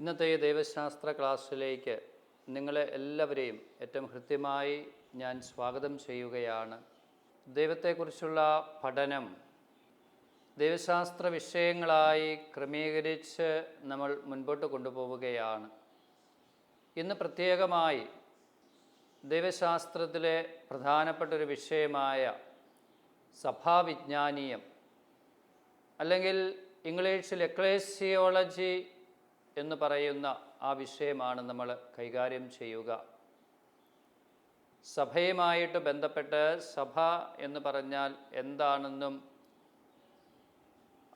ഇന്നത്തെ ഈ ദൈവശാസ്ത്ര ക്ലാസ്സിലേക്ക് നിങ്ങളെ എല്ലാവരെയും ഏറ്റവും ഹൃദ്യമായി ഞാൻ സ്വാഗതം ചെയ്യുകയാണ്. ദൈവത്തെക്കുറിച്ചുള്ള പഠനം ദൈവശാസ്ത്ര വിഷയങ്ങളായി ക്രമീകരിച്ച് നമ്മൾ മുൻപോട്ട് കൊണ്ടുപോവുകയാണ്. ഇന്ന് പ്രത്യേകമായി ദൈവശാസ്ത്രത്തിലെ പ്രധാനപ്പെട്ടൊരു വിഷയമായ സഭാവിജ്ഞാനീയം അല്ലെങ്കിൽ ഇംഗ്ലീഷിൽ എക്ലേസിയോളജി എന്ന് പറയുന്ന ആ വിഷയമാണ് നമ്മൾ കൈകാര്യം ചെയ്യുക. സഭയുമായിട്ട് ബന്ധപ്പെട്ട് സഭ എന്ന് പറഞ്ഞാൽ എന്താണെന്നും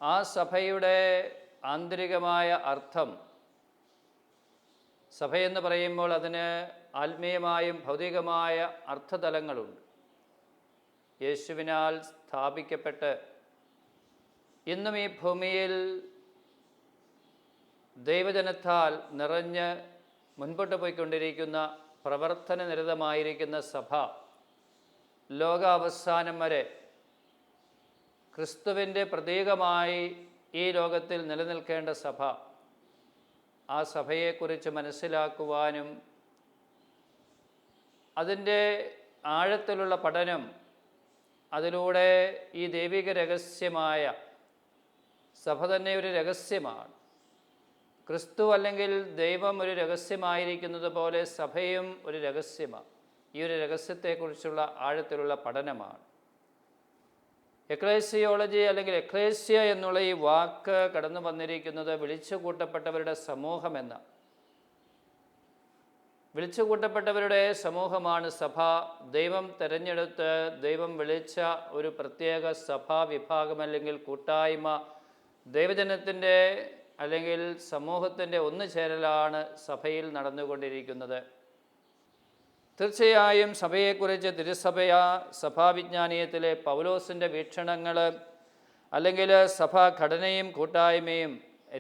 ആ സഭയുടെ ആന്തരികമായ അർത്ഥം, സഭയെന്ന് പറയുമ്പോൾ അതിന് ആത്മീയമായും ഭൗതികമായ അർത്ഥതലങ്ങളുണ്ട്. യേശുവിനാൽ സ്ഥാപിക്കപ്പെട്ട് ഇന്നും ഈ ഭൂമിയിൽ ദൈവജനത്താൽ നിറഞ്ഞ് മുൻപോട്ട് പോയിക്കൊണ്ടിരിക്കുന്ന പ്രവർത്തന നിരതമായിരിക്കുന്ന സഭ, ലോകാവസാനം വരെ ക്രിസ്തുവിൻ്റെ പ്രതീകമായി ഈ ലോകത്തിൽ നിലനിൽക്കേണ്ട സഭ, ആ സഭയെക്കുറിച്ച് മനസ്സിലാക്കുവാനും അതിൻ്റെ ആഴത്തിലുള്ള പഠനം, അതിലൂടെ ഈ ദൈവിക രഹസ്യമായ സഭ തന്നെ ഒരു രഹസ്യമാണ്. ക്രിസ്തു അല്ലെങ്കിൽ ദൈവം ഒരു രഹസ്യമായിരിക്കുന്നത് പോലെ സഭയും ഒരു രഹസ്യമാണ്. ഈ ഒരു രഹസ്യത്തെക്കുറിച്ചുള്ള ആഴത്തിലുള്ള പഠനമാണ് എക്ലേസിയോളജി അല്ലെങ്കിൽ എക്ലേസ്യ എന്നുള്ള ഈ വാക്ക് കടന്നു വന്നിരിക്കുന്നത് വിളിച്ചുകൂട്ടപ്പെട്ടവരുടെ സമൂഹമെന്ന, വിളിച്ചുകൂട്ടപ്പെട്ടവരുടെ സമൂഹമാണ് സഭ. ദൈവം തിരഞ്ഞെടുത്ത് ദൈവം വിളിച്ച ഒരു പ്രത്യേക സഭാ വിഭാഗം അല്ലെങ്കിൽ കൂട്ടായ്മ, ദൈവജനത്തിൻ്റെ അല്ലെങ്കിൽ സമൂഹത്തിൻ്റെ ഒന്നുചേരലാണ് സഭയിൽ നടന്നുകൊണ്ടിരിക്കുന്നത്. തീർച്ചയായും സഭയെക്കുറിച്ച് സഭാവിജ്ഞാനീയത്തിലെ പൗലോസിൻ്റെ വീക്ഷണങ്ങൾ അല്ലെങ്കിൽ സഭാഘടനയും കൂട്ടായ്മയും,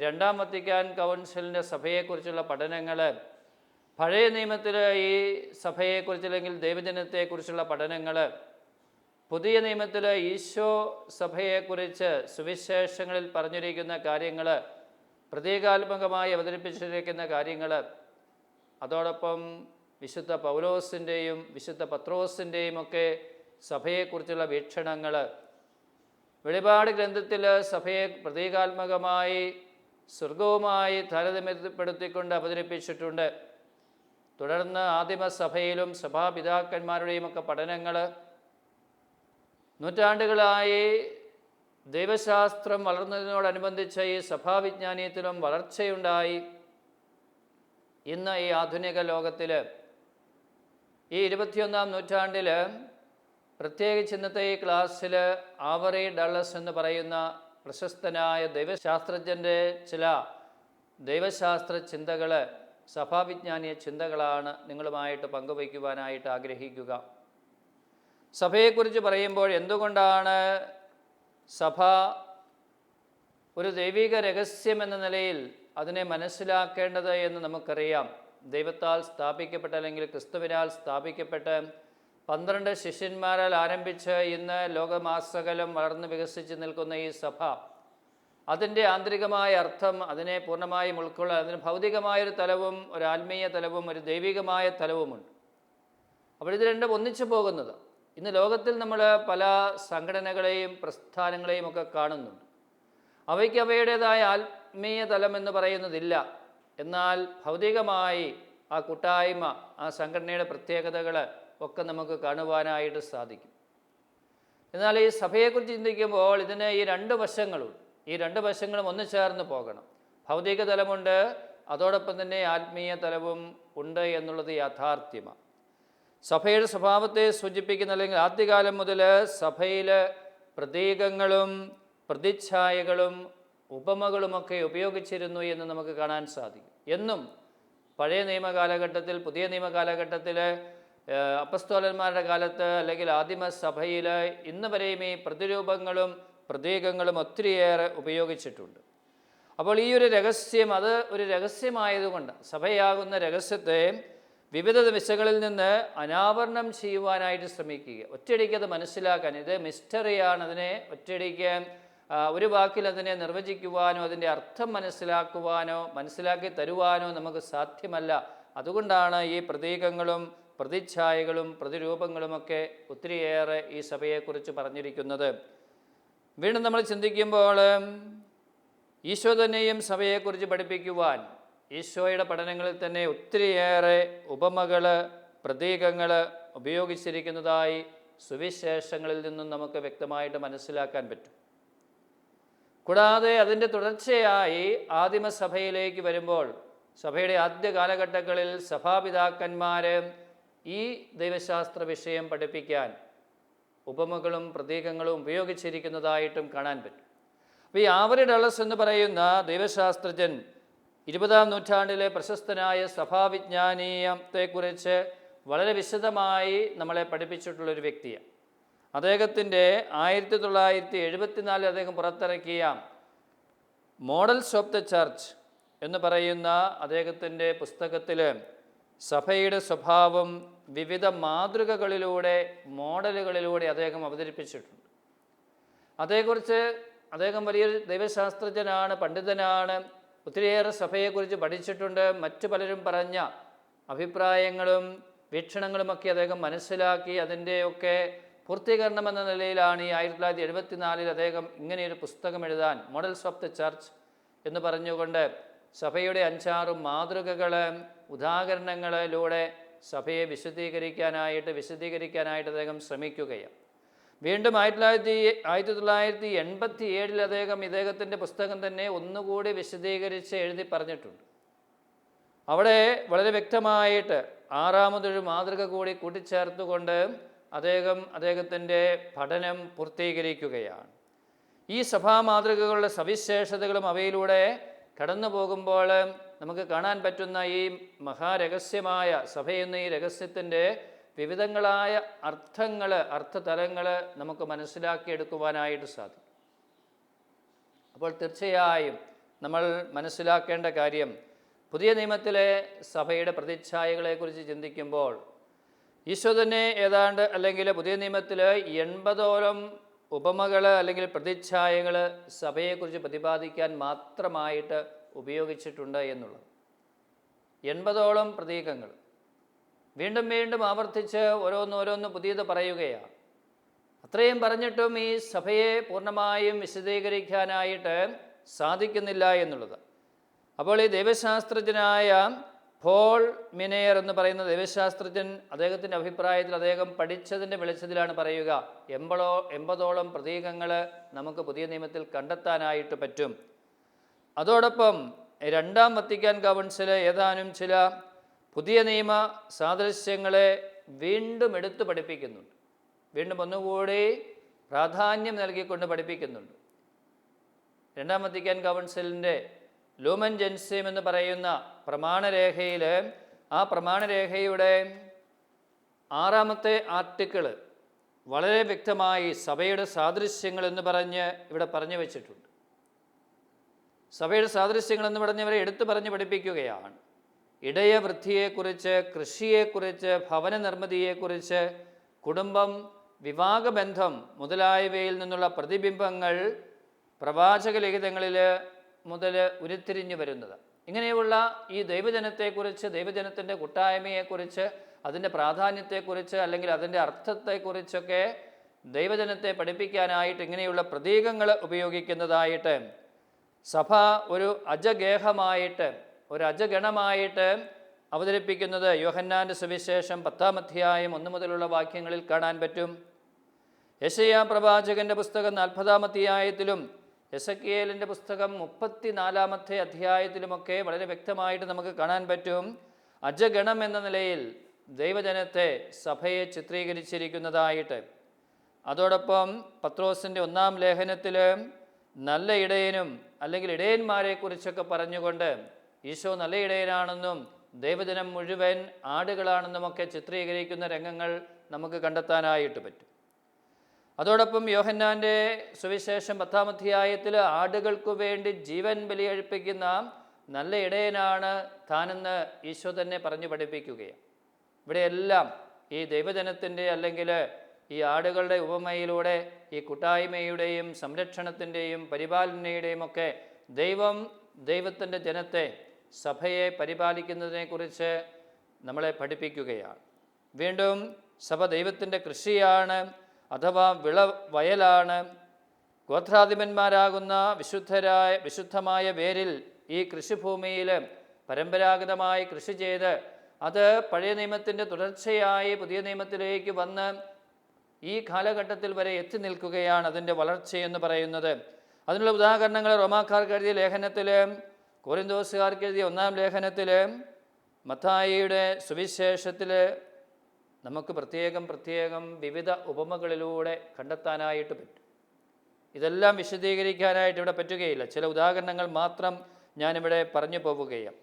രണ്ടാം വത്തിക്കാൻ കൗൺസിലിൻ്റെ സഭയെക്കുറിച്ചുള്ള പഠനങ്ങൾ, പഴയ നിയമത്തിൽ ഈ സഭയെക്കുറിച്ച് അല്ലെങ്കിൽ ദൈവജനത്തെക്കുറിച്ചുള്ള പഠനങ്ങൾ, പുതിയ നിയമത്തിൽ ഈശോ സഭയെക്കുറിച്ച് സുവിശേഷങ്ങളിൽ പറഞ്ഞിരിക്കുന്ന കാര്യങ്ങൾ, പ്രതീകാത്മകമായി അവതരിപ്പിച്ചിരിക്കുന്ന കാര്യങ്ങൾ, അതോടൊപ്പം വിശുദ്ധ പൗലോസിൻ്റെയും വിശുദ്ധ പത്രോസിൻ്റെയും ഒക്കെ സഭയെക്കുറിച്ചുള്ള വീക്ഷണങ്ങൾ, വെളിപാട് ഗ്രന്ഥത്തിൽ സഭയെ പ്രതീകാത്മകമായി സ്വർഗവുമായി താരതമ്യപ്പെടുത്തിക്കൊണ്ട് അവതരിപ്പിച്ചിട്ടുണ്ട്. തുടർന്ന് ആദിമസഭയിലും സഭാപിതാക്കന്മാരുടെയും ഒക്കെ പഠനങ്ങൾ, നൂറ്റാണ്ടുകളായി ദൈവശാസ്ത്രം വളർന്നതിനോടനുബന്ധിച്ച് ഈ സഭാവിജ്ഞാനീയത്തിലും വളർച്ചയുണ്ടായി. ഇന്ന് ഈ ആധുനിക ലോകത്തിൽ ഈ 21-ാം നൂറ്റാണ്ടിൽ, പ്രത്യേകിച്ച് ഇന്നത്തെ ഈ ക്ലാസ്സിൽ ആവറി ഡള്ളസ് എന്ന് പറയുന്ന പ്രശസ്തനായ ദൈവശാസ്ത്രജ്ഞൻ്റെ ചില ദൈവശാസ്ത്ര ചിന്തകൾ, സഭാവിജ്ഞാനീയ ചിന്തകളാണ് നിങ്ങളുമായിട്ട് പങ്കുവയ്ക്കുവാനായിട്ട് ആഗ്രഹിക്കുക. സഭയെക്കുറിച്ച് പറയുമ്പോൾ എന്തുകൊണ്ടാണ് സഭ ഒരു ദൈവിക രഹസ്യമെന്ന നിലയിൽ അതിനെ മനസ്സിലാക്കേണ്ടത് എന്ന് നമുക്കറിയാം. ദൈവത്താൽ സ്ഥാപിക്കപ്പെട്ട അല്ലെങ്കിൽ ക്രിസ്തുവിനാൽ സ്ഥാപിക്കപ്പെട്ട് 12 ശിഷ്യന്മാരാൽ ആരംഭിച്ച് ഇന്ന് ലോകമാസകലം വളർന്ന് വികസിച്ച് നിൽക്കുന്ന ഈ സഭ, അതിൻ്റെ ആന്തരികമായ അർത്ഥം, അതിനെ പൂർണ്ണമായും ഉൾക്കൊള്ളാൻ അതിന് ഭൗതികമായൊരു തലവും ഒരു ആത്മീയ തലവും ഒരു ദൈവികമായ തലവുമുണ്ട്. അപ്പോൾ ഇത് രണ്ടും ഒന്നിച്ചു പോകുന്നത്. ഇന്ന് ലോകത്തിൽ നമ്മൾ പല സംഘടനകളെയും പ്രസ്ഥാനങ്ങളെയും ഒക്കെ കാണുന്നുണ്ട്. അവയ്ക്ക് അവയുടേതായ ആത്മീയ തലം എന്ന് പറയുന്നതില്ല. എന്നാൽ ഭൗതികമായി ആ കൂട്ടായ്മ, ആ സംഘടനയുടെ പ്രത്യേകതകൾ ഒക്കെ നമുക്ക് കാണുവാനായിട്ട് സാധിക്കും. എന്നാൽ ഈ സഭയെക്കുറിച്ച് ചിന്തിക്കുമ്പോൾ ഇതിന് ഈ രണ്ട് വശങ്ങളുണ്ട്. ഈ രണ്ട് വശങ്ങളും ഒന്ന് ചേർന്ന് പോകണം. ഭൗതിക തലമുണ്ട്, അതോടൊപ്പം തന്നെ ആത്മീയ തലവും ഉണ്ട് എന്നുള്ളത് യാഥാർത്ഥ്യമാണ്. സഭയുടെ സ്വഭാവത്തെ സൂചിപ്പിക്കുന്ന അല്ലെങ്കിൽ ആദ്യകാലം മുതൽ സഭയിൽ പ്രതീകങ്ങളും പ്രതിച്ഛായകളും ഉപമകളുമൊക്കെ ഉപയോഗിച്ചിരുന്നു എന്ന് നമുക്ക് കാണാൻ സാധിക്കും. എന്നും പഴയ നിയമകാലഘട്ടത്തിൽ, പുതിയ നിയമകാലഘട്ടത്തിൽ, അപ്പസ്തോലന്മാരുടെ കാലത്ത് അല്ലെങ്കിൽ ആദിമസഭയിൽ ഇന്ന് വരെയും ഈ പ്രതിരൂപങ്ങളും പ്രതീകങ്ങളും ഒത്തിരിയേറെ ഉപയോഗിച്ചിട്ടുണ്ട്. അപ്പോൾ ഈ ഒരു രഹസ്യം, അത് ഒരു രഹസ്യമായതുകൊണ്ട് സഭയാകുന്ന രഹസ്യത്തെ വിവിധ ദിശകളിൽ നിന്ന് അനാവരണം ചെയ്യുവാനായിട്ട് ശ്രമിക്കുക. ഒറ്റയടിക്കത് മനസ്സിലാക്കാൻ, ഇത് മിസ്റ്ററിയാണ്, അതിനെ ഒറ്റയടിക്ക് ഒരു വാക്കിൽ അതിനെ നിർവചിക്കുവാനോ അതിൻ്റെ അർത്ഥം മനസ്സിലാക്കി തരുവാനോ നമുക്ക് സാധ്യമല്ല. അതുകൊണ്ടാണ് ഈ പ്രതീകങ്ങളും പ്രതിച്ഛായകളും പ്രതിരൂപങ്ങളുമൊക്കെ ഒത്തിരിയേറെ ഈ സഭയെക്കുറിച്ച് പറഞ്ഞിരിക്കുന്നത്. വീണ്ടും നമ്മൾ ചിന്തിക്കുമ്പോൾ ഈശോ തന്നെയും സഭയെക്കുറിച്ച് പഠിപ്പിക്കുവാൻ ഈശോയുടെ പഠനങ്ങളിൽ തന്നെ ഒത്തിരിയേറെ ഉപമകൾ, പ്രതീകങ്ങൾ ഉപയോഗിച്ചിരിക്കുന്നതായി സുവിശേഷങ്ങളിൽ നിന്നും നമുക്ക് വ്യക്തമായിട്ട് മനസ്സിലാക്കാൻ പറ്റും. കൂടാതെ അതിൻ്റെ തുടർച്ചയായി ആദിമസഭയിലേക്ക് വരുമ്പോൾ, സഭയുടെ ആദ്യ കാലഘട്ടങ്ങളിൽ സഭാപിതാക്കന്മാർ ഈ ദൈവശാസ്ത്ര വിഷയം പഠിപ്പിക്കാൻ ഉപമകളും പ്രതീകങ്ങളും ഉപയോഗിച്ചിരിക്കുന്നതായിട്ടും കാണാൻ പറ്റും. അപ്പോൾ ഈ ആവറി ഡളസ് എന്ന് പറയുന്ന ദൈവശാസ്ത്രജ്ഞൻ 20-ാം നൂറ്റാണ്ടിലെ പ്രശസ്തനായ സഭാവിജ്ഞാനീയത്തെക്കുറിച്ച് വളരെ വിശദമായി നമ്മളെ പഠിപ്പിച്ചിട്ടുള്ളൊരു വ്യക്തിയാണ്. അദ്ദേഹത്തിൻ്റെ 1974 അദ്ദേഹം പുറത്തിറക്കിയ മോഡൽസ് ഓഫ് ദ ചർച്ച് എന്ന് പറയുന്ന അദ്ദേഹത്തിൻ്റെ പുസ്തകത്തിൽ സഭയുടെ സ്വഭാവം വിവിധ മാതൃകകളിലൂടെ, മോഡലുകളിലൂടെ അദ്ദേഹം അവതരിപ്പിച്ചിട്ടുണ്ട്. അതേക്കുറിച്ച് അദ്ദേഹം വലിയൊരു ദൈവശാസ്ത്രജ്ഞനാണ്, പണ്ഡിതനാണ്, ഒത്തിരിയേറെ സഭയെക്കുറിച്ച് പഠിച്ചിട്ടുണ്ട്. മറ്റു പലരും പറഞ്ഞ അഭിപ്രായങ്ങളും വീക്ഷണങ്ങളുമൊക്കെ അദ്ദേഹം മനസ്സിലാക്കി അതിൻ്റെയൊക്കെ പൂർത്തീകരണം എന്ന നിലയിലാണ് ഈ 1974 അദ്ദേഹം ഇങ്ങനെയൊരു പുസ്തകം എഴുതാൻ, മോഡൽസ് ഓഫ് ദ ചർച്ച് എന്ന് പറഞ്ഞുകൊണ്ട് സഭയുടെ 5-6 മാതൃകകൾ, ഉദാഹരണങ്ങളിലൂടെ സഭയെ വിശദീകരിക്കാനായിട്ട് അദ്ദേഹം ശ്രമിക്കുകയാണ്. വീണ്ടും 1987 അദ്ദേഹം ഇദ്ദേഹത്തിൻ്റെ പുസ്തകം തന്നെ ഒന്നുകൂടി വിശദീകരിച്ച് എഴുതി പറഞ്ഞിട്ടുണ്ട്. അവിടെ വളരെ വ്യക്തമായിട്ട് 6ാമതൊരു മാതൃക കൂടി കൂട്ടിച്ചേർത്തുകൊണ്ട് അദ്ദേഹത്തിൻ്റെ പഠനം പൂർത്തീകരിക്കുകയാണ്. ഈ സഭാ മാതൃകകളുടെ സവിശേഷതകളും അവയിലൂടെ കടന്നു പോകുമ്പോൾ നമുക്ക് കാണാൻ പറ്റുന്ന ഈ മഹാരഹസ്യമായ സഭയെന്ന ഈ രഹസ്യത്തിൻ്റെ വിവിധങ്ങളായ അർത്ഥതലങ്ങൾ നമുക്ക് മനസ്സിലാക്കിയെടുക്കുവാനായിട്ട് സാധിക്കും. അപ്പോൾ തീർച്ചയായും നമ്മൾ മനസ്സിലാക്കേണ്ട കാര്യം, പുതിയ നിയമത്തിലെ സഭയുടെ പ്രതിച്ഛായകളെക്കുറിച്ച് ചിന്തിക്കുമ്പോൾ ഈശോ തന്നെ ഏതാണ്ട്, അല്ലെങ്കിൽ പുതിയ നിയമത്തിൽ 80ഓളം ഉപമകൾ അല്ലെങ്കിൽ പ്രതിച്ഛായകൾ സഭയെക്കുറിച്ച് പ്രതിപാദിക്കാൻ മാത്രമായിട്ട് ഉപയോഗിച്ചിട്ടുണ്ട് എന്നുള്ളത്. 80ഓളം പ്രതീകങ്ങൾ വീണ്ടും വീണ്ടും ആവർത്തിച്ച് ഓരോന്നോരോന്ന് പുതിയത് പറയുകയാണ്. അത്രയും പറഞ്ഞിട്ടും ഈ സഭയെ പൂർണ്ണമായും വിശദീകരിക്കാനായിട്ട് സാധിക്കുന്നില്ല എന്നുള്ളത്. അപ്പോൾ ഈ ദൈവശാസ്ത്രജ്ഞനായ പോൾ മിനെയർ എന്ന് പറയുന്ന ദൈവശാസ്ത്രജ്ഞൻ അദ്ദേഹത്തിൻ്റെ അഭിപ്രായത്തിൽ അദ്ദേഹം പഠിച്ചതിൻ്റെ വെളിച്ചത്തിലാണ് പറയുക, 80ഓളം പ്രതീകങ്ങൾ നമുക്ക് പുതിയ നിയമത്തിൽ കണ്ടെത്താനായിട്ട് പറ്റും. അതോടൊപ്പം 2-ാം വത്തിക്കാൻ കൗൺസിൽ ഏതാനും ചില പുതിയ നിയമ സാദൃശ്യങ്ങളെ വീണ്ടും എടുത്തു പഠിപ്പിക്കുന്നുണ്ട്. വീണ്ടും ഒന്നുകൂടി പ്രാധാന്യം നൽകിക്കൊണ്ട് പഠിപ്പിക്കുന്നുണ്ട്. 2-ാം വത്തിക്കാൻ കൗൺസിലിൻ്റെ ലൂമൻ ജെൻസിയം എന്ന് പറയുന്ന പ്രമാണരേഖയിൽ, ആ പ്രമാണരേഖയുടെ 6ാമത്തെ ആർട്ടിക്കിൾ വളരെ വ്യക്തമായി സഭയുടെ സാദൃശ്യങ്ങൾ എന്ന് പറഞ്ഞ് ഇവിടെ പറഞ്ഞു വച്ചിട്ടുണ്ട്. സഭയുടെ സാദൃശ്യങ്ങൾ എന്ന് പറഞ്ഞവരെ എടുത്തു പറഞ്ഞ് പഠിപ്പിക്കുകയാണ്. ഇടയവൃദ്ധിയെക്കുറിച്ച്, കൃഷിയെക്കുറിച്ച്, ഭവന നിർമ്മിതിയെക്കുറിച്ച്, കുടുംബം, വിവാഹബന്ധം മുതലായവയിൽ നിന്നുള്ള പ്രതിബിംബങ്ങൾ പ്രവാചക ലിഖിതങ്ങളിൽ മുതൽ ഉരുത്തിരിഞ്ഞു വരുന്നത്. ഇങ്ങനെയുള്ള ഈ ദൈവജനത്തെക്കുറിച്ച്, ദൈവജനത്തിൻ്റെ കൂട്ടായ്മയെക്കുറിച്ച്, അതിൻ്റെ പ്രാധാന്യത്തെക്കുറിച്ച്, അല്ലെങ്കിൽ അതിൻ്റെ അർത്ഥത്തെക്കുറിച്ചൊക്കെ ദൈവജനത്തെ പഠിപ്പിക്കാനായിട്ട് ഇങ്ങനെയുള്ള പ്രതീകങ്ങൾ ഉപയോഗിക്കുന്നതായിട്ട് സഭ ഒരു അജഗണമായിട്ട് അവതരിപ്പിക്കുന്നത് യോഹന്നാൻ്റെ സുവിശേഷം 10-ാം അധ്യായം 1 മുതലുള്ള വാക്യങ്ങളിൽ കാണാൻ പറ്റും. യെശയ്യാ പ്രവാചകൻ്റെ പുസ്തകം 40-ാം അധ്യായത്തിലും എസെക്കിയേലിൻ്റെ പുസ്തകം 34-ാമത്തെ അധ്യായത്തിലുമൊക്കെ വളരെ വ്യക്തമായിട്ട് നമുക്ക് കാണാൻ പറ്റും. അജഗണം എന്ന നിലയിൽ ദൈവജനത്തെ, സഭയെ ചിത്രീകരിച്ചിരിക്കുന്നതായിട്ട്. അതോടൊപ്പം പത്രോസിൻ്റെ 1-ാം ലേഖനത്തിൽ നല്ല ഇടയനും അല്ലെങ്കിൽ ഇടയന്മാരെക്കുറിച്ചൊക്കെ പറഞ്ഞുകൊണ്ട് ഈശോ നല്ല ഇടയനാണെന്നും ദൈവജനം മുഴുവൻ ആടുകളാണെന്നുമൊക്കെ ചിത്രീകരിക്കുന്ന രംഗങ്ങൾ നമുക്ക് കണ്ടെത്താനായിട്ട് പറ്റും. അതോടൊപ്പം യോഹന്നാൻ്റെ സുവിശേഷം 10-ാം അധ്യായത്തിൽ ആടുകൾക്കു വേണ്ടി ജീവൻ ബലിയർപ്പിക്കുന്ന നല്ല ഇടയനാണ് താനെന്ന് ഈശോ തന്നെ പറഞ്ഞു പഠിപ്പിക്കുകയാണ്. ഇവിടെയെല്ലാം ഈ ദൈവജനത്തിൻ്റെ അല്ലെങ്കിൽ ഈ ആടുകളുടെ ഉപമയിലൂടെ ഈ കൂട്ടായ്മയുടെയും സംരക്ഷണത്തിൻ്റെയും പരിപാലനയുടെയും ഒക്കെ ദൈവത്തിൻ്റെ ജനത്തെ, സഭയെ പരിപാലിക്കുന്നതിനെക്കുറിച്ച് നമ്മളെ പഠിപ്പിക്കുകയാണ്. വീണ്ടും സഭ ദൈവത്തിൻ്റെ കൃഷിയാണ്, അഥവാ വയലാണ്. ഗോത്രാധിപന്മാരാകുന്ന വിശുദ്ധമായ വേരിൽ ഈ കൃഷിഭൂമിയിൽ പരമ്പരാഗതമായി കൃഷി ചെയ്ത് അത് പഴയ നിയമത്തിൻ്റെ തുടർച്ചയായി പുതിയ നിയമത്തിലേക്ക് വന്ന് ഈ കാലഘട്ടത്തിൽ വരെ എത്തി നിൽക്കുകയാണ് അതിൻ്റെ വളർച്ചയെന്ന് പറയുന്നത്. അതിനുള്ള ഉദാഹരണങ്ങൾ റോമാക്കാർക്ക് എഴുതിയ ലേഖനത്തിൽ, കോരിന്തോസുകാർക്ക് എഴുതിയ 1-ാം ലേഖനത്തിൽ, മത്തായിയുടെ സുവിശേഷത്തിൽ നമുക്ക് പ്രത്യേകം വിവിധ ഉപമകളിലൂടെ കണ്ടെത്താനായിട്ട് പറ്റും. ഇതെല്ലാം വിശദീകരിക്കാനായിട്ട് ഇവിടെ പറ്റുകയില്ല. ചില ഉദാഹരണങ്ങൾ മാത്രം ഞാനിവിടെ പറഞ്ഞു പോവുകയാണ്.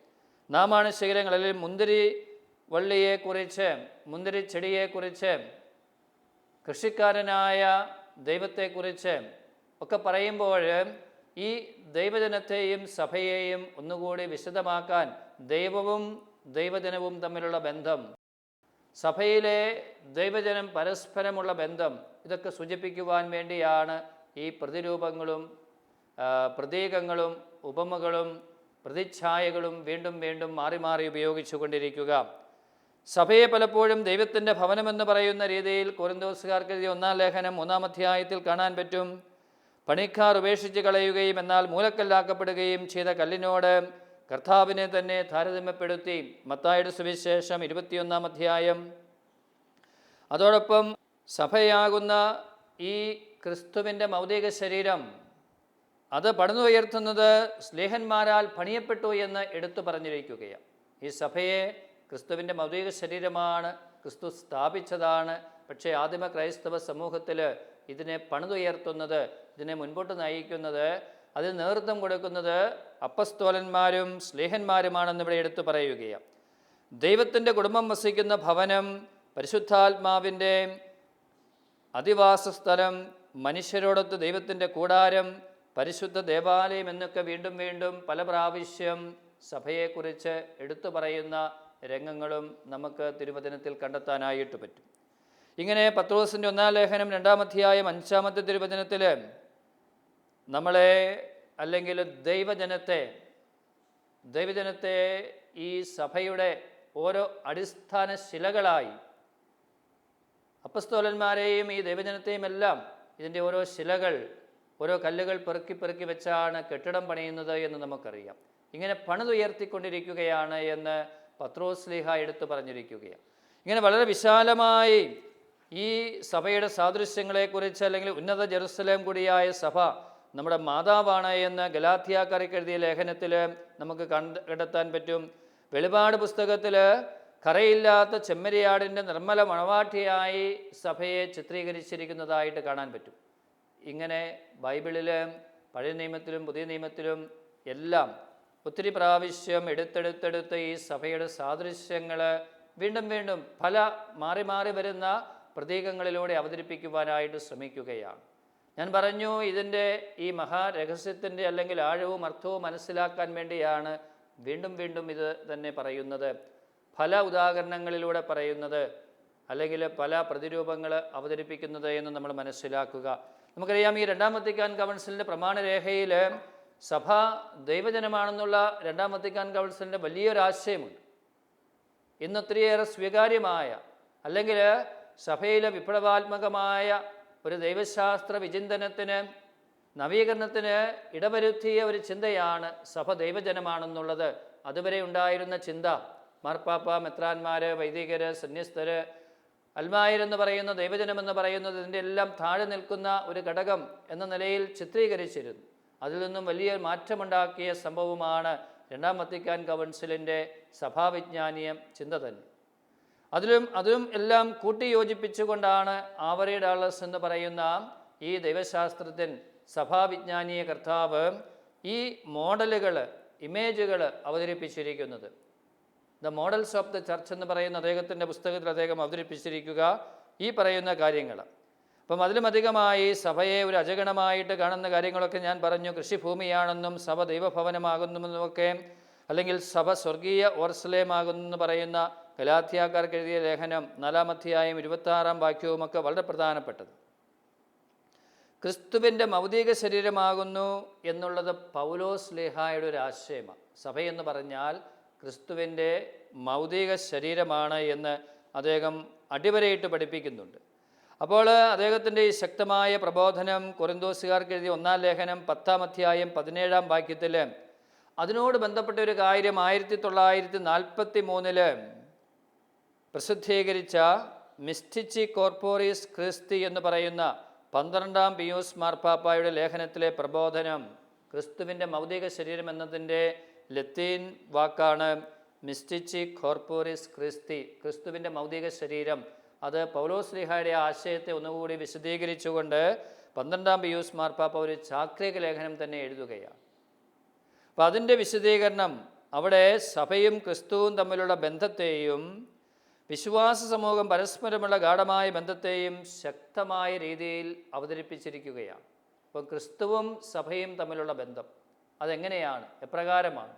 നാമാണ് ശിഖരങ്ങളിൽ മുന്തിരി വള്ളിയെക്കുറിച്ച്, മുന്തിരി ചെടിയെക്കുറിച്ച്, കൃഷിക്കാരനായ ദൈവത്തെക്കുറിച്ച് ഒക്കെ പറയുമ്പോൾ ഈ ദൈവജനത്തെയും സഭയെയും ഒന്നുകൂടി വിശദമാക്കാൻ ദൈവവും ദൈവജനവും തമ്മിലുള്ള ബന്ധം, സഭയിലെ ദൈവജനം പരസ്പരമുള്ള ബന്ധം, ഇതൊക്കെ സൂചിപ്പിക്കുവാൻ വേണ്ടിയാണ് ഈ പ്രതിരൂപങ്ങളും പ്രതീകങ്ങളും ഉപമകളും പ്രതിച്ഛായകളും വീണ്ടും വീണ്ടും മാറി മാറി ഉപയോഗിച്ചു കൊണ്ടിരിക്കുക. സഭയെ പലപ്പോഴും ദൈവത്തിൻ്റെ ഭവനമെന്ന് പറയുന്ന രീതിയിൽ കോരിന്തോസുകാർക്ക് എഴുതിയ 1-ാം ലേഖനം 3-ാം അധ്യായത്തിൽ കാണാൻ പറ്റും. പണിക്കാർ ഉപേക്ഷിച്ച് കളയുകയും എന്നാൽ മൂലക്കല്ലാക്കപ്പെടുകയും ചെയ്ത കല്ലിനോട് കർത്താവിനെ തന്നെ താരതമ്യപ്പെടുത്തി. മത്തായിയുടെ സുവിശേഷം 21-ാം അധ്യായം. അതോടൊപ്പം സഭയാകുന്ന ഈ ക്രിസ്തുവിൻ്റെ മൗലിക ശരീരം അത് പണിതുയർത്തുന്നത് സ്ലേഹന്മാരാൽ പണിയപ്പെട്ടു എന്ന് എടുത്തു പറഞ്ഞിരിക്കുകയാണ്. ഈ സഭയെ ക്രിസ്തുവിൻ്റെ മൗലിക ശരീരമാണ്, ക്രിസ്തു സ്ഥാപിച്ചതാണ്. പക്ഷേ ആദിമ ക്രൈസ്തവ സമൂഹത്തിൽ ഇതിനെ പണിതുയർത്തുന്നത്, ഇതിനെ മുൻപോട്ട് നയിക്കുന്നത്, അതിന് നേതൃത്വം കൊടുക്കുന്നത് അപ്പസ്തോലന്മാരും സ്ലേഹന്മാരുമാണെന്ന് ഇവിടെ എടുത്തു പറയുകയാണ്. ദൈവത്തിൻ്റെ കുടുംബം വസിക്കുന്ന ഭവനം, പരിശുദ്ധാത്മാവിൻ്റെ അധിവാസ സ്ഥലം, മനുഷ്യരോടൊത്ത് ദൈവത്തിൻ്റെ കൂടാരം, പരിശുദ്ധ ദേവാലയം എന്നൊക്കെ വീണ്ടും വീണ്ടും പല പ്രാവശ്യം സഭയെക്കുറിച്ച് എടുത്തു പറയുന്ന രംഗങ്ങളും നമുക്ക് തിരുവചനത്തിൽ കണ്ടെത്താനായിട്ട് പറ്റും. ഇങ്ങനെ പത്രോസിൻ്റെ 1-ാം ലേഖനം 2-ാം അധ്യായം 5-ാമത്തെ തിരുവചനത്തിൽ നമ്മളെ, അല്ലെങ്കിൽ ദൈവജനത്തെ ഈ സഭയുടെ ഓരോ അടിസ്ഥാന ശിലകളായി, അപ്പസ്തോലന്മാരെയും ഈ ദൈവജനത്തെയും എല്ലാം ഇതിൻ്റെ ഓരോ ശിലകൾ, ഓരോ കല്ലുകൾ പെറുക്കി വെച്ചാണ് കെട്ടിടം പണിയുന്നത് എന്ന് നമുക്കറിയാം. ഇങ്ങനെ പണിതുയർത്തിക്കൊണ്ടിരിക്കുകയാണ് എന്ന് പത്രോസ് ശ്ലീഹ എടുത്തു പറഞ്ഞിരിക്കുകയാണ്. ഇങ്ങനെ വളരെ വിശാലമായി ഈ സഭയുടെ സാദൃശ്യങ്ങളെക്കുറിച്ച്, അല്ലെങ്കിൽ ഉന്നത ജെറുസലേം കൂടിയായ സഭ നമ്മുടെ മാതാവാണ് എന്ന് ഗലാത്യക്കാർക്ക് എഴുതിയ ലേഖനത്തിൽ നമുക്ക് കണ്ടെത്താൻ പറ്റും. വെളിപാട് പുസ്തകത്തിൽ കറയില്ലാത്ത ചെമ്മരിയാടിൻ്റെ നിർമ്മല മണവാട്ടിയായി സഭയെ ചിത്രീകരിച്ചിരിക്കുന്നതായിട്ട് കാണാൻ പറ്റും. ഇങ്ങനെ ബൈബിളിൽ പഴയ നിയമത്തിലും പുതിയ നിയമത്തിലും എല്ലാം ഒത്തിരി പ്രാവശ്യം എടുത്തെടുത്ത് ഈ സഭയുടെ സാദൃശ്യങ്ങൾ വീണ്ടും വീണ്ടും പല മാറി മാറി വരുന്ന പ്രതീകങ്ങളിലൂടെ അവതരിപ്പിക്കുവാനായിട്ട് ശ്രമിക്കുകയാണ്. ഞാൻ പറഞ്ഞു, ഇതിൻ്റെ ഈ മഹാരഹസ്യത്തിൻ്റെ അല്ലെങ്കിൽ ആഴവും അർത്ഥവും മനസ്സിലാക്കാൻ വേണ്ടിയാണ് വീണ്ടും വീണ്ടും ഇത് തന്നെ പറയുന്നത്, പല ഉദാഹരണങ്ങളിലൂടെ പറയുന്നത്, അല്ലെങ്കിൽ പല പ്രതിരൂപങ്ങൾ അവതരിപ്പിക്കുന്നത് എന്ന് നമ്മൾ മനസ്സിലാക്കുക. നമുക്കറിയാം, ഈ 2-ാം വത്തിക്കാൻ കൗൺസിലിൻ്റെ പ്രമാണരേഖയിൽ സഭ ദൈവജനമാണെന്നുള്ള 2-ാം വത്തിക്കാൻ കൗൺസിലിൻ്റെ വലിയൊരാശയമുണ്ട്. ഇന്നൊത്തിരിയേറെ സ്വീകാര്യമായ, അല്ലെങ്കിൽ സഭയിലെ വിപ്ലവാത്മകമായ ഒരു ദൈവശാസ്ത്ര വിചിന്തനത്തിന്, നവീകരണത്തിന് ഇടവരുത്തിയ ഒരു ചിന്തയാണ് സഭ ദൈവജനമാണെന്നുള്ളത്. അതുവരെ ഉണ്ടായിരുന്ന ചിന്ത, മാർപ്പാപ്പ, മെത്രാന്മാർ, വൈദികർ, സന്യസ്തർ, അൽമായരെന്ന് പറയുന്ന ദൈവജനമെന്ന് പറയുന്നത് ഇതിൻ്റെ എല്ലാം താഴെ നിൽക്കുന്ന ഒരു ഘടകം എന്ന നിലയിൽ ചിത്രീകരിച്ചിരുന്നു. അതിൽ നിന്നും വലിയ മാറ്റമുണ്ടാക്കിയ സംഭവമാണ് 2-ാം വത്തിക്കാൻ കൗൺസിലിൻ്റെ സഭാവിജ്ഞാനീയ ചിന്ത തന്നെ. അതിലും എല്ലാം കൂട്ടിയോജിപ്പിച്ചുകൊണ്ടാണ് ആവറി ഡാളസ് എന്ന് പറയുന്ന ഈ ദൈവശാസ്ത്രത്തിൽ സഭാവിജ്ഞാനീയ കർത്താവ് ഈ മോഡലുകൾ, ഇമേജുകൾ അവതരിപ്പിച്ചിരിക്കുന്നത്. The models of the church എന്ന് പറയുന്ന അദ്ദേഹത്തിൻ്റെ പുസ്തകത്തിൽ അദ്ദേഹം അവതരിപ്പിച്ചിരിക്കുക ഈ പറയുന്ന കാര്യങ്ങൾ. അപ്പം അതിലുമധികമായി സഭയെ ഒരു അജഗണമായിട്ട് കാണുന്ന കാര്യങ്ങളൊക്കെ ഞാൻ പറഞ്ഞു. കൃഷിഭൂമിയാണെന്നും സഭ ദൈവഭവനമാകുന്നുവെന്നുമൊക്കെ, അല്ലെങ്കിൽ സഭ സ്വർഗീയ ഓർസലേമാകുന്നെന്ന് പറയുന്ന ഗലാത്യക്കാർക്ക് എഴുതിയ ലേഖനം 4-ാം അധ്യായം 26-ാം വാക്യവുമൊക്കെ വളരെ പ്രധാനപ്പെട്ടത്. ക്രിസ്തുവിൻ്റെ മൗതിക ശരീരമാകുന്നു എന്നുള്ളത് പൗലോസ് ശ്ലീഹായുടെ ഒരു ആശയമാണ്. സഭയെന്ന് പറഞ്ഞാൽ ക്രിസ്തുവിൻ്റെ മൗതിക ശരീരമാണ് എന്ന് അദ്ദേഹം അടിവരയിട്ട് പഠിപ്പിക്കുന്നുണ്ട്. അപ്പോൾ അദ്ദേഹത്തിൻ്റെ ഈ ശക്തമായ പ്രബോധനം കൊരിന്തോസുകാർക്ക് എഴുതിയ 1-ാം ലേഖനം 10-ാം അധ്യായം 17-ാം വാക്യത്തിൽ അതിനോട് ബന്ധപ്പെട്ട ഒരു കാര്യം 1943 പ്രസിദ്ധീകരിച്ച മിസ്റ്റിച്ചി കോർപ്പോറിസ് ക്രിസ്തി എന്ന് പറയുന്ന 12-ാം പിയൂസ് മാർപ്പാപ്പായുടെ ലേഖനത്തിലെ പ്രബോധനം ക്രിസ്തുവിൻ്റെ മൗതിക ശരീരം എന്നതിൻ്റെ ലത്തീൻ വാക്കാണ് മിസ്റ്റിച്ചി കോർപ്പോറിസ് ക്രിസ്തി, ക്രിസ്തുവിൻ്റെ മൗതിക ശരീരം. അത് പൗലോസ് ശ്ലീഹായുടെ ആശയത്തെ ഒന്നുകൂടി വിശദീകരിച്ചുകൊണ്ട് 12-ാം പിയൂസ് മാർപ്പാപ്പ ഒരു ചാക്രിക ലേഖനം തന്നെ എഴുതുകയാണ്. അപ്പം അതിൻ്റെ വിശദീകരണം അവിടെ സഭയും ക്രിസ്തുവും തമ്മിലുള്ള ബന്ധത്തെയും വിശ്വാസ സമൂഹം പരസ്പരമുള്ള ഗാഢമായ ബന്ധത്തെയും ശക്തമായ രീതിയിൽ അവതരിപ്പിച്ചിരിക്കുകയാണ്. അപ്പം ക്രിസ്തുവും സഭയും തമ്മിലുള്ള ബന്ധം അതെങ്ങനെയാണ്, എപ്രകാരമാണ്?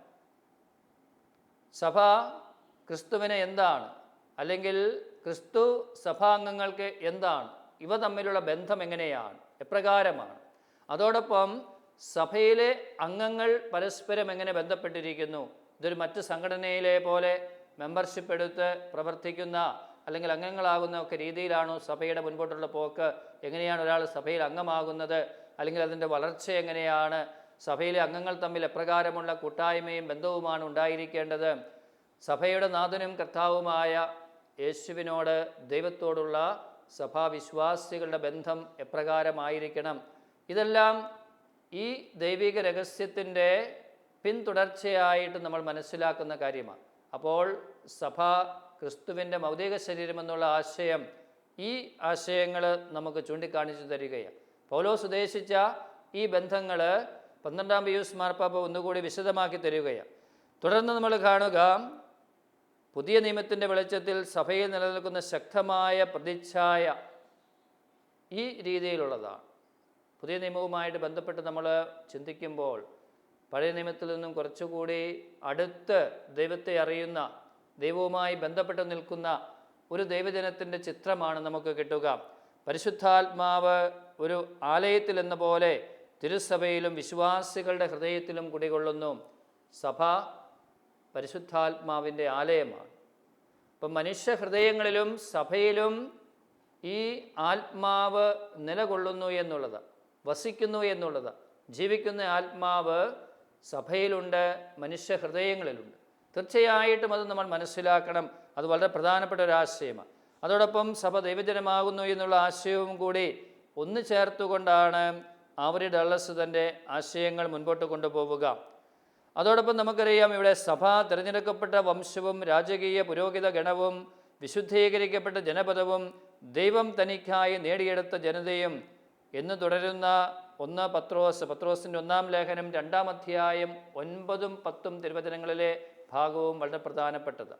സഭ ക്രിസ്തുവിന് എന്താണ്, അല്ലെങ്കിൽ ക്രിസ്തു സഭാംഗങ്ങൾക്ക് എന്താണ്? ഇവ തമ്മിലുള്ള ബന്ധം എങ്ങനെയാണ്, എപ്രകാരമാണ്? അതോടൊപ്പം സഭയിലെ അംഗങ്ങൾ പരസ്പരം എങ്ങനെ ബന്ധപ്പെട്ടിരിക്കുന്നു? ഇതൊരു മറ്റ് സംഘടനയിലെ പോലെ മെമ്പർഷിപ്പ് എടുത്ത് പ്രവർത്തിക്കുന്ന അല്ലെങ്കിൽ അംഗങ്ങളാകുന്ന ഒക്കെ രീതിയിലാണോ സഭയുടെ മുൻപോട്ടുള്ള പോക്ക്? എങ്ങനെയാണ് ഒരാൾ സഭയിൽ അംഗമാകുന്നത്, അല്ലെങ്കിൽ അതിൻ്റെ വളർച്ച എങ്ങനെയാണ്? സഭയിലെ അംഗങ്ങൾ തമ്മിൽ എപ്രകാരമുള്ള കൂട്ടായ്മയും ബന്ധവുമാണ് ഉണ്ടായിരിക്കേണ്ടത്? സഭയുടെ നാഥനും കർത്താവുമായ യേശുവിനോട്, ദൈവത്തോടുള്ള സഭാവിശ്വാസികളുടെ ബന്ധം എപ്രകാരമായിരിക്കണം? ഇതെല്ലാം ഈ ദൈവിക രഹസ്യത്തിൻ്റെ പിന്തുടർച്ചയായിട്ട് നമ്മൾ മനസ്സിലാക്കുന്ന കാര്യമാണ്. അപ്പോൾ സഭ ക്രിസ്തുവിൻ്റെ മൗതിക ശരീരം എന്നുള്ള ആശയം, ഈ ആശയങ്ങൾ നമുക്ക് ചൂണ്ടിക്കാണിച്ചു തരികയാണ്. പൗലോസ് ഉദ്ദേശിച്ച ഈ ബന്ധങ്ങൾ 12-ാം പിയൂസ് മാർപ്പാപ്പ ഒന്നുകൂടി വിശദമാക്കി തരികയാണ്. തുടർന്ന് നമ്മൾ കാണുക, പുതിയ നിയമത്തിൻ്റെ വെളിച്ചത്തിൽ സഭയിൽ നിലനിൽക്കുന്ന ശക്തമായ പ്രതിച്ഛായ ഈ രീതിയിലുള്ളതാണ്. പുതിയ നിയമവുമായിട്ട് ബന്ധപ്പെട്ട് നമ്മൾ ചിന്തിക്കുമ്പോൾ പഴയ നിയമത്തിൽ നിന്നും കുറച്ചുകൂടി അടുത്ത് ദൈവത്തെ അറിയുന്ന, ദൈവവുമായി ബന്ധപ്പെട്ട് നിൽക്കുന്ന ഒരു ദൈവജനത്തിൻ്റെ ചിത്രമാണ് നമുക്ക് കിട്ടുക. പരിശുദ്ധാത്മാവ് ഒരു ആലയത്തിൽ എന്ന പോലെ തിരുസഭയിലും വിശ്വാസികളുടെ ഹൃദയത്തിലും കുടികൊള്ളുന്നു. സഭ പരിശുദ്ധാത്മാവിൻ്റെ ആലയമാണ്. അപ്പം മനുഷ്യ ഹൃദയങ്ങളിലും സഭയിലും ഈ ആത്മാവ് നിലകൊള്ളുന്നു എന്നുള്ളത്, വസിക്കുന്നു എന്നുള്ളത്, ജീവിക്കുന്ന ആത്മാവ് സഭയിലുണ്ട്, മനുഷ്യ ഹൃദയങ്ങളിലുണ്ട്. തീർച്ചയായിട്ടും അത് നമ്മൾ മനസ്സിലാക്കണം. അത് വളരെ പ്രധാനപ്പെട്ട ഒരു ആശയമാണ്. അതോടൊപ്പം സഭ ദൈവജനമാകുന്നു എന്നുള്ള ആശയവും കൂടി ഒന്ന് ചേർത്തുകൊണ്ടാണ് ആവറി ഡള്ളസ് തൻ്റെ ആശയങ്ങൾ മുൻപോട്ട് കൊണ്ടുപോവുക. അതോടൊപ്പം നമുക്കറിയാം, ഇവിടെ സഭ തിരഞ്ഞെടുക്കപ്പെട്ട വംശവും രാജകീയ പുരോഹിത ഗണവും വിശുദ്ധീകരിക്കപ്പെട്ട ജനപദവും ദൈവം തനിക്കായി നേടിയെടുത്ത ജനതയും എന്ന് തുടരുന്ന 1 പത്രോസിൻ്റെ 1-ാം ലേഖനം 2-ാം അധ്യായം 9-ഉം 10-ഉം തിരുവചനങ്ങളിലെ ഭാഗവും വളരെ പ്രധാനപ്പെട്ടത്.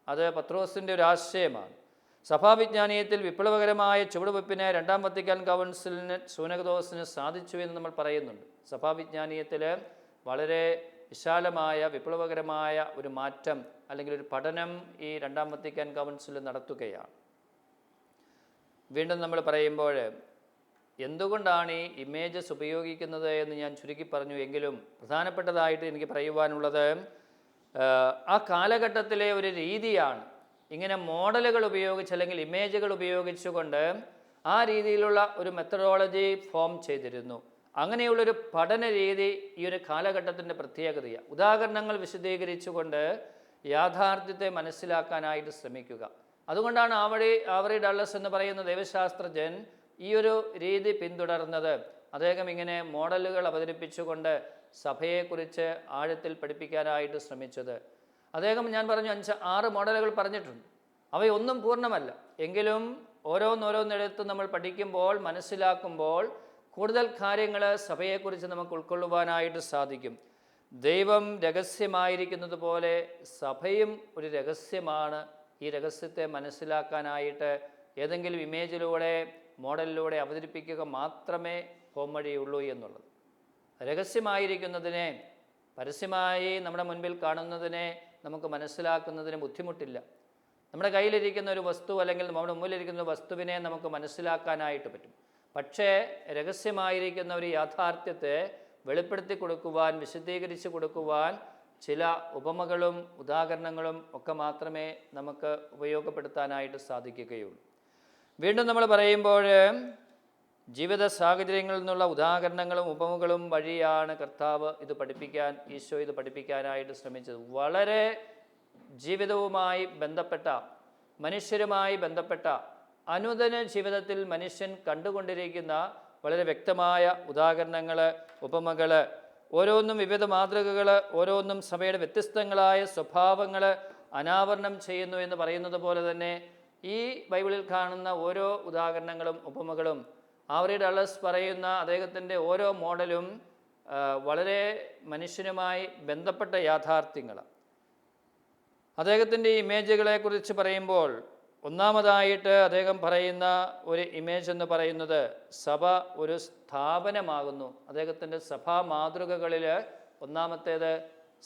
അത് പത്രോസിൻ്റെ ഒരു ആശയമാണ്. സഭാവിജ്ഞാനീയത്തിൽ വിപ്ലവകരമായ ചുവടുവെപ്പിന് 2-ാം വത്തിക്കാൻ കൗൺസിലിന് സൂനകദോസിന് സാധിച്ചു എന്ന് നമ്മൾ പറയുന്നുണ്ട്. സഭാവിജ്ഞാനീയത്തിൽ വളരെ വിശാലമായ വിപ്ലവകരമായ ഒരു മാറ്റം അല്ലെങ്കിൽ ഒരു പഠനം ഈ 2-ാം വത്തിക്കാൻ കൗൺസിൽ നടത്തുകയാണ്. വീണ്ടും നമ്മൾ പറയുമ്പോൾ എന്തുകൊണ്ടാണ് ഈ ഇമേജസ് ഉപയോഗിക്കുന്നത് എന്ന് ഞാൻ ചുരുക്കി പറഞ്ഞു. എങ്കിലും പ്രധാനപ്പെട്ടതായിട്ട് എനിക്ക് പറയുവാനുള്ളത്, ആ കാലഘട്ടത്തിലെ ഒരു രീതിയാണ് ഇങ്ങനെ മോഡലുകൾ ഉപയോഗിച്ച് അല്ലെങ്കിൽ ഇമേജുകൾ ഉപയോഗിച്ചുകൊണ്ട് ആ രീതിയിലുള്ള ഒരു മെത്തഡോളജി ഫോം ചെയ്തിരുന്നു. അങ്ങനെയുള്ളൊരു പഠന രീതി ഈ ഒരു കാലഘട്ടത്തിൻ്റെ പ്രത്യേകതയാണ്. ഉദാഹരണങ്ങൾ വിശദീകരിച്ചുകൊണ്ട് യാഥാർത്ഥ്യത്തെ മനസ്സിലാക്കാനായിട്ട് ശ്രമിക്കുക. അതുകൊണ്ടാണ് ആവറി ഡള്ളസ് എന്ന് പറയുന്ന ദൈവശാസ്ത്രജ്ഞൻ ഈ ഒരു രീതി പിന്തുടർന്നത്. അദ്ദേഹം ഇങ്ങനെ മോഡലുകൾ അവതരിപ്പിച്ചുകൊണ്ട് സഭയെക്കുറിച്ച് ആഴത്തിൽ പഠിപ്പിക്കാനായിട്ട് ശ്രമിച്ചത്. ഞാൻ പറഞ്ഞു 5-6 മോഡലുകൾ പറഞ്ഞിട്ടുണ്ട്. അവയൊന്നും പൂർണ്ണമല്ല, എങ്കിലും ഓരോന്നോരോന്നെടുത്ത് നമ്മൾ പഠിക്കുമ്പോൾ, മനസ്സിലാക്കുമ്പോൾ കൂടുതൽ കാര്യങ്ങൾ സഭയെക്കുറിച്ച് നമുക്ക് ഉൾക്കൊള്ളുവാനായിട്ട് സാധിക്കും. ദൈവം രഹസ്യമായിരിക്കുന്നത് പോലെ സഭയും ഒരു രഹസ്യമാണ്. ഈ രഹസ്യത്തെ മനസ്സിലാക്കാനായിട്ട് ഏതെങ്കിലും ഇമേജിലൂടെ, മോഡലിലൂടെ അവതരിപ്പിക്കുക മാത്രമേ പോംവഴിയുള്ളൂ എന്നുള്ളത്. രഹസ്യമായിരിക്കുന്നതിനെ, പരസ്യമായി നമ്മുടെ മുൻപിൽ കാണുന്നതിനെ നമുക്ക് മനസ്സിലാക്കുന്നതിന് ബുദ്ധിമുട്ടില്ല. നമ്മുടെ കയ്യിലിരിക്കുന്ന ഒരു വസ്തു അല്ലെങ്കിൽ നമ്മുടെ മുമ്പിലിരിക്കുന്ന വസ്തുവിനെ നമുക്ക് മനസ്സിലാക്കാനായിട്ട് പറ്റും. പക്ഷേ രഹസ്യമായിരിക്കുന്ന ഒരു യാഥാർത്ഥ്യത്തെ വെളിപ്പെടുത്തി കൊടുക്കുവാൻ, വിശദീകരിച്ച് കൊടുക്കുവാൻ ചില ഉപമകളും ഉദാഹരണങ്ങളും ഒക്കെ മാത്രമേ നമുക്ക് ഉപയോഗപ്പെടുത്താനായിട്ട് സാധിക്കുകയുള്ളൂ. വീണ്ടും നമ്മൾ പറയുമ്പോൾ ജീവിത സാഹചര്യങ്ങളിൽ നിന്നുള്ള ഉദാഹരണങ്ങളും ഉപമകളും വഴിയാണ് കർത്താവ് ഇത് പഠിപ്പിക്കാൻ, ഈശോ ഇത് പഠിപ്പിക്കാനായിട്ട് ശ്രമിച്ചത്. വളരെ ജീവിതവുമായി ബന്ധപ്പെട്ട, മനുഷ്യരുമായി ബന്ധപ്പെട്ട, അനുദിന ജീവിതത്തിൽ മനുഷ്യൻ കണ്ടുകൊണ്ടിരിക്കുന്ന വളരെ വ്യക്തമായ ഉദാഹരണങ്ങൾ, ഉപമകൾ, ഓരോന്നും വിവിധ മാതൃകകൾ, ഓരോന്നും സഭയുടെ വ്യത്യസ്തങ്ങളായ സ്വഭാവങ്ങൾ അനാവരണം ചെയ്യുന്നു എന്ന് പറയുന്നത് പോലെ തന്നെ ഈ ബൈബിളിൽ കാണുന്ന ഓരോ ഉദാഹരണങ്ങളും ഉപമകളും, ആവറി ഡള്ളസ് പറയുന്ന അദ്ദേഹത്തിൻ്റെ ഓരോ മോഡലും വളരെ മനുഷ്യനുമായി ബന്ധപ്പെട്ട യാഥാർത്ഥ്യങ്ങളാണ്. അദ്ദേഹത്തിൻ്റെ ഇമേജുകളെക്കുറിച്ച് പറയുമ്പോൾ ഒന്നാമതായിട്ട് അദ്ദേഹം പറയുന്ന ഒരു ഇമേജ് എന്ന് പറയുന്നത് സഭ ഒരു സ്ഥാപനമാകുന്നു. അദ്ദേഹത്തിൻ്റെ സഭാ മാതൃകകളിൽ ഒന്നാമത്തേത്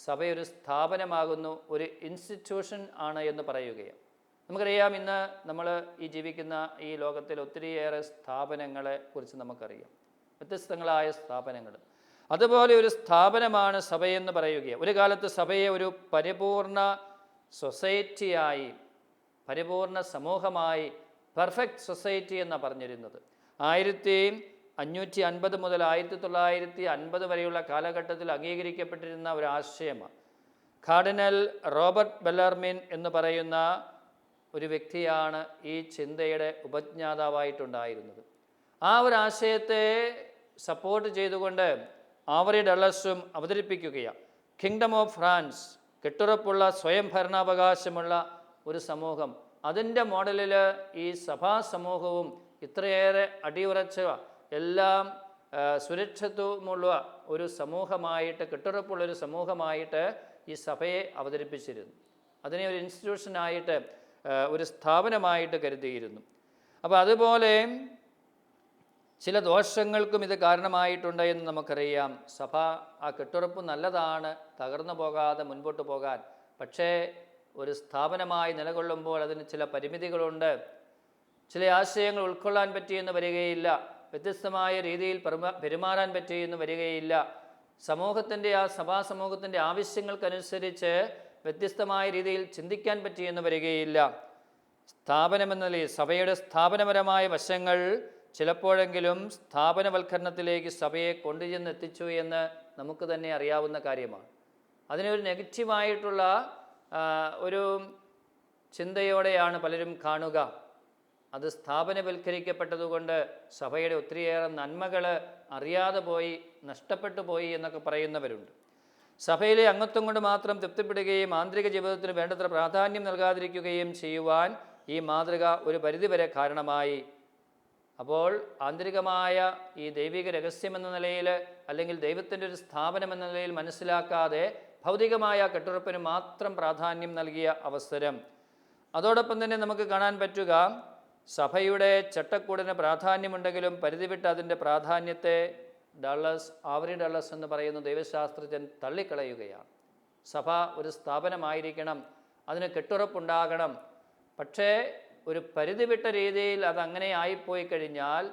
സഭയൊരു സ്ഥാപനമാകുന്നു, ഒരു ഇൻസ്റ്റിറ്റ്യൂഷൻ ആണ് എന്ന് പറയുകയാണ്. നമുക്കറിയാം, ഇന്ന് നമ്മൾ ഈ ജീവിക്കുന്ന ഈ ലോകത്തിൽ ഒത്തിരിയേറെ സ്ഥാപനങ്ങളെ കുറിച്ച് നമുക്കറിയാം, വ്യത്യസ്തങ്ങളായ സ്ഥാപനങ്ങൾ. അതുപോലെ ഒരു സ്ഥാപനമാണ് സഭയെന്ന് പറയുകയാണ്. ഒരു കാലത്ത് സഭയെ ഒരു പരിപൂർണ സൊസൈറ്റിയായി, പരിപൂർണ സമൂഹമായി, പെർഫെക്റ്റ് സൊസൈറ്റി എന്നാണ് പറഞ്ഞിരുന്നത്. 1550 മുതൽ 1950 വരെയുള്ള കാലഘട്ടത്തിൽ അംഗീകരിക്കപ്പെട്ടിരുന്ന ഒരു ആശയമാണ്. കാർഡിനൽ റോബർട്ട് ബെല്ലർമിൻ എന്ന് പറയുന്ന ഒരു വ്യക്തിയാണ് ഈ ചിന്തയുടെ ഉപജ്ഞാതാവായിട്ടുണ്ടായിരുന്നത്. ആ ഒരു ആശയത്തെ സപ്പോർട്ട് ചെയ്തുകൊണ്ട് ആവറി ഡള്ളസും അവതരിപ്പിക്കുകയാണ്. കിങ്ഡം ഓഫ് ഫ്രാൻസ്, കെട്ടുറപ്പുള്ള സ്വയം ഭരണാവകാശമുള്ള ഒരു സമൂഹം, അതിൻ്റെ മോഡലിൽ ഈ സഭാ സമൂഹവും ഇത്രയേറെ അടിയുറച്ച, എല്ലാം സുരക്ഷിതവുമുള്ള ഒരു സമൂഹമായിട്ട്, കെട്ടുറപ്പുള്ളൊരു സമൂഹമായിട്ട് ഈ സഭയെ അവതരിപ്പിച്ചിരുന്നു. അതിനെ ഒരു ഇൻസ്റ്റിറ്റ്യൂഷനായിട്ട്, ഒരു സ്ഥാപനമായിട്ട് കരുതിയിരുന്നു. അപ്പോൾ അതുപോലെ ചില ദോഷങ്ങൾക്കും ഇത് കാരണമായിട്ടുണ്ട് എന്ന് നമുക്കറിയാം. സഭ ആ കെട്ടുറപ്പ് നല്ലതാണ്, തകർന്നു പോകാതെ മുൻപോട്ട് പോകാൻ. പക്ഷേ ഒരു സ്ഥാപനമായി നിലകൊള്ളുമ്പോൾ അതിന് ചില പരിമിതികളുണ്ട്. ചില ആശയങ്ങൾ ഉൾക്കൊള്ളാൻ പറ്റിയെന്ന് വരികയില്ല, വ്യത്യസ്തമായ രീതിയിൽ പെരുമാറാൻ പറ്റിയെന്ന് വരികയില്ല. സമൂഹത്തിൻ്റെ, ആ സഭാ സമൂഹത്തിൻ്റെ ആവശ്യങ്ങൾക്കനുസരിച്ച് വ്യത്യസ്തമായ രീതിയിൽ ചിന്തിക്കാൻ പറ്റിയെന്ന് വരികയില്ല. സ്ഥാപനമെന്ന നിലയിൽ സഭയുടെ സ്ഥാപനപരമായ വശങ്ങൾ ചിലപ്പോഴെങ്കിലും സ്ഥാപനവൽക്കരണത്തിലേക്ക് സഭയെ കൊണ്ടുചെന്നെത്തിച്ചു എന്ന് നമുക്ക് തന്നെ അറിയാവുന്ന കാര്യമാണ്. അതിനൊരു നെഗറ്റീവായിട്ടുള്ള ഒരു ചിന്തയോടെയാണ് പലരും കാണുക. അത് സ്ഥാപനവൽക്കരിക്കപ്പെട്ടതുകൊണ്ട് സഭയുടെ ഒത്തിരിയേറെ നന്മകൾ അറിയാതെ പോയി, നഷ്ടപ്പെട്ടു പോയി എന്നൊക്കെ പറയുന്നവരുണ്ട്. സഭയിലെ അംഗത്വം കൊണ്ട് മാത്രം തൃപ്തിപ്പെടുകയും ആന്തരിക ജീവിതത്തിന് വേണ്ടത്ര പ്രാധാന്യം നൽകാതിരിക്കുകയും ചെയ്യുവാൻ ഈ മാതൃക ഒരു പരിധിവരെ കാരണമായി. അപ്പോൾ ആന്തരികമായ ഈ ദൈവിക രഹസ്യമെന്ന നിലയിൽ, അല്ലെങ്കിൽ ദൈവത്തിൻ്റെ ഒരു സ്ഥാപനം എന്ന നിലയിൽ മനസ്സിലാക്കാതെ ഭൗതികമായ കെട്ടുറപ്പിന് മാത്രം പ്രാധാന്യം നൽകിയ അവസരം. അതോടൊപ്പം തന്നെ നമുക്ക് കാണാൻ പറ്റുക, സഭയുടെ ചട്ടക്കൂടിന് പ്രാധാന്യമുണ്ടെങ്കിലും പരിധിവിട്ട് അതിൻ്റെ പ്രാധാന്യത്തെ ആവറി ഡള്ളസ് എന്ന് പറയുന്ന ദൈവശാസ്ത്രജ്ഞൻ തള്ളിക്കളയുകയാണ്. സഭ ഒരു സ്ഥാപനമായിരിക്കണം, അതിന് കെട്ടുറപ്പുണ്ടാകണം. പക്ഷേ ഒരു പരിധിവിട്ട രീതിയിൽ അതങ്ങനെ ആയിപ്പോയി കഴിഞ്ഞാൽ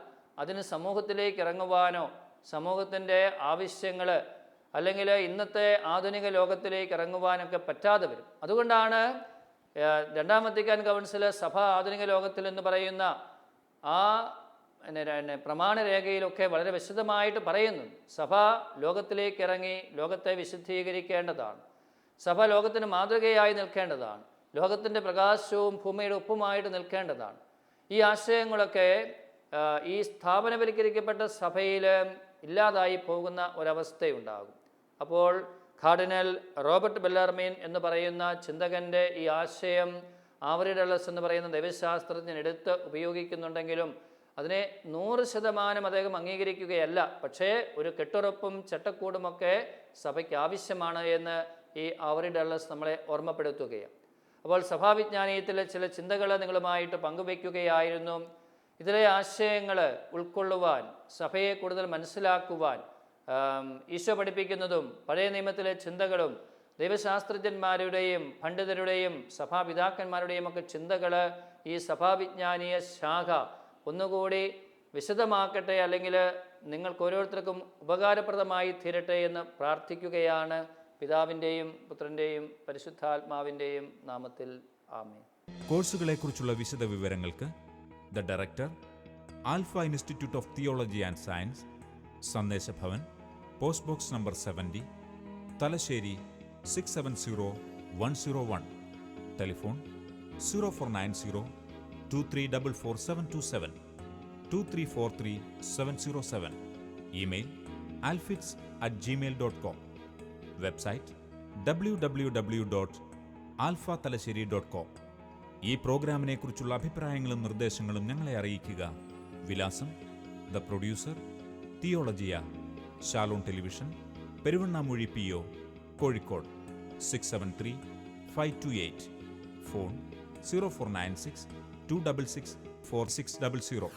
അതിന് സമൂഹത്തിലേക്ക് ഇറങ്ങുവാനോ, സമൂഹത്തിൻ്റെ ആവശ്യങ്ങൾ, അല്ലെങ്കിൽ ഇന്നത്തെ ആധുനിക ലോകത്തിലേക്ക് ഇറങ്ങുവാനൊക്കെ പറ്റാതെ വരും. അതുകൊണ്ടാണ് രണ്ടാം വത്തിക്കാൻ കൗൺസിൽ സഭ ആധുനിക ലോകത്തിൽ എന്ന് പറയുന്ന ആ പ്രമാണരേഖയിലൊക്കെ വളരെ വിശദമായിട്ട് പറയുന്നുണ്ട്. സഭ ലോകത്തിലേക്ക് ഇറങ്ങി ലോകത്തെ വിശുദ്ധീകരിക്കേണ്ടതാണ്. സഭ ലോകത്തിന് മാതൃകയായി നിൽക്കേണ്ടതാണ്. ലോകത്തിൻ്റെ പ്രകാശവും ഭൂമിയുടെ ഉപ്പുമായിട്ട് നിൽക്കേണ്ടതാണ്. ഈ ആശയങ്ങളൊക്കെ ഈ സ്ഥാപനവൽക്കരിക്കപ്പെട്ട സഭയിൽ ഇല്ലാതായി പോകുന്ന ഒരവസ്ഥയുണ്ടാകും. അപ്പോൾ കാർഡിനൽ റോബർട്ട് ബെല്ലർമിൻ എന്ന് പറയുന്ന ചിന്തകൻ്റെ ഈ ആശയം ആവറി ഡള്ളസ് എന്ന് പറയുന്ന ദൈവശാസ്ത്രജ്ഞൻ എടുത്ത് ഉപയോഗിക്കുന്നുണ്ടെങ്കിലും അതിനെ 100% അദ്ദേഹം അംഗീകരിക്കുകയല്ല. പക്ഷേ ഒരു കെട്ടുറപ്പും ചട്ടക്കൂടുമൊക്കെ സഭയ്ക്ക് ആവശ്യമാണ് എന്ന് ഈ ആവറി ഡള്ളസ് നമ്മളെ ഓർമ്മപ്പെടുത്തുകയാണ്. അപ്പോൾ സഭാവിജ്ഞാനീയത്തിലെ ചില ചിന്തകൾ നിങ്ങളുമായിട്ട് പങ്കുവയ്ക്കുകയായിരുന്നു. ഇതിലെ ആശയങ്ങൾ ഉൾക്കൊള്ളുവാൻ, സഭയെ കൂടുതൽ മനസ്സിലാക്കുവാൻ, ഈശോ പഠിപ്പിക്കുന്നതും പഴയ നിയമത്തിലെ ചിന്തകളും ദൈവശാസ്ത്രജ്ഞന്മാരുടെയും പണ്ഡിതരുടെയും സഭാപിതാക്കന്മാരുടെയും ഒക്കെ ചിന്തകൾ ഈ സഭാവിജ്ഞാനീയ ശാഖ ഒന്നുകൂടി വിശദമാക്കട്ടെ, അല്ലെങ്കിൽ നിങ്ങൾക്ക് ഓരോരുത്തർക്കും ഉപകാരപ്രദമായി തീരട്ടെ എന്ന് പ്രാർത്ഥിക്കുകയാണ്. പിതാവിൻ്റെയും പുത്രൻ്റെയും പരിശുദ്ധാത്മാവിൻ്റെയും നാമത്തിൽ ആമേൻ. കോഴ്സുകളെക്കുറിച്ചുള്ള വിശദ വിവരങ്ങൾക്ക് the director, alpha institute of theology and science, Sandeshabhavan, post box number 70, Thalassery 670101. Telephone 0490 2344 2343 707. Email alfits@gmail.com. Website www.alphathalassery.com. ഈ പ്രോഗ്രാമിനെക്കുറിച്ചുള്ള അഭിപ്രായങ്ങളും നിർദ്ദേശങ്ങളും ഞങ്ങളെ അറിയിക്കുക. വിലാസം: the producer, Theologia, Shalom television, Peruvannamuzhi PO, Kozhikode 673-528. Phone 0496 266 4600.